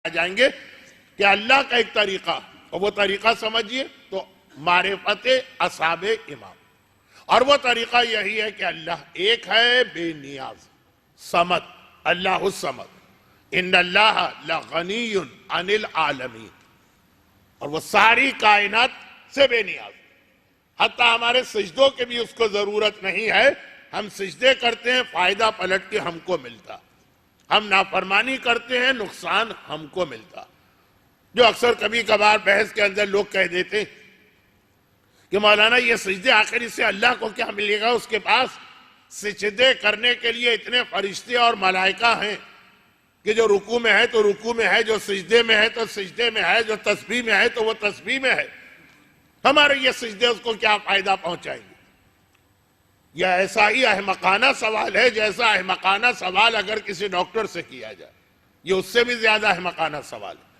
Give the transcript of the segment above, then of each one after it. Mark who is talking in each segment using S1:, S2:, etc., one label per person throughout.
S1: جائیں گے کہ اللہ کا ایک طریقہ، اور وہ طریقہ سمجھیے تو معرفت اصحاب امام، اور وہ طریقہ یہی ہے کہ اللہ ایک ہے بے نیاز، صمد، اللہ الصمد، ان اللہ لغنی عن العالمین، اور وہ ساری کائنات سے بے نیاز، حتیٰ ہمارے سجدوں کے بھی اس کو ضرورت نہیں ہے۔ ہم سجدے کرتے ہیں، فائدہ پلٹ کے ہم کو ملتا، ہم نافرمانی کرتے ہیں، نقصان ہم کو ملتا۔ جو اکثر کبھی کبھار بحث کے اندر لوگ کہہ دیتے ہیں کہ مولانا یہ سجدے آخر اس سے اللہ کو کیا ملے گا، اس کے پاس سجدے کرنے کے لیے اتنے فرشتے اور ملائکہ ہیں کہ جو رکوع میں ہے تو رکوع میں ہے، جو سجدے میں ہے تو سجدے میں ہے، جو تسبیح میں ہے تو وہ تسبیح میں ہے، ہمارے یہ سجدے اس کو کیا فائدہ پہنچائیں گے؟ یہ ایسا ہی احمقانہ سوال ہے جیسا احمقانہ سوال اگر کسی ڈاکٹر سے کیا جائے، یہ اس سے بھی زیادہ احمقانہ سوال ہے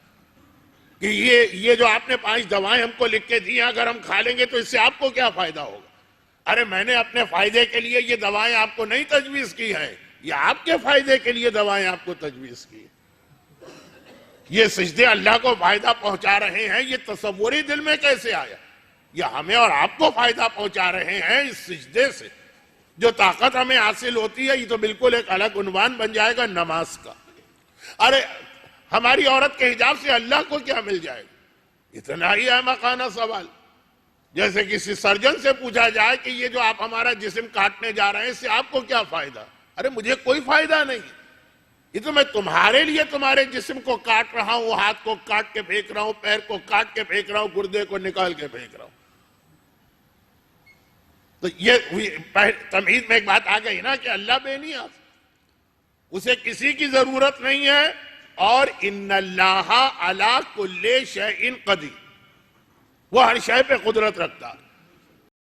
S1: کہ یہ جو آپ نے 5 دوائیں ہم کو لکھ کے دی ہیں، اگر ہم کھا لیں گے تو اس سے آپ کو کیا فائدہ ہوگا؟ ارے میں نے اپنے فائدے کے لیے یہ دوائیں آپ کو نہیں تجویز کی ہیں، یہ آپ کے فائدے کے لیے دوائیں آپ کو تجویز کی ہیں۔ یہ سجدے اللہ کو فائدہ پہنچا رہے ہیں، یہ تصوری دل میں کیسے آیا؟ یہ ہمیں اور آپ کو فائدہ پہنچا رہے ہیں اس سجدے سے۔ جو طاقت ہمیں حاصل ہوتی ہے یہ تو بالکل ایک الگ عنوان بن جائے گا نماز کا۔ ارے ہماری عورت کے حجاب سے اللہ کو کیا مل جائے گا؟ اتنا ہی احمقانہ سوال۔ جیسے کسی سرجن سے پوچھا جائے کہ یہ جو آپ ہمارا جسم کاٹنے جا رہے ہیں اس سے آپ کو کیا فائدہ؟ ارے مجھے کوئی فائدہ نہیں، یہ تو میں تمہارے لیے تمہارے جسم کو کاٹ رہا ہوں، ہاتھ کو کاٹ کے پھینک رہا ہوں، پیر کو کاٹ کے پھینک رہا ہوں، گردے کو نکال کے پھینک رہا ہوں۔ تو یہ تمہید میں ایک بات آ گئی نا کہ اللہ بے نیاز، اسے کسی کی ضرورت نہیں ہے، اور ان اللہ علی کل شیء قدیر، وہ ہر شے پہ قدرت رکھتا ہے۔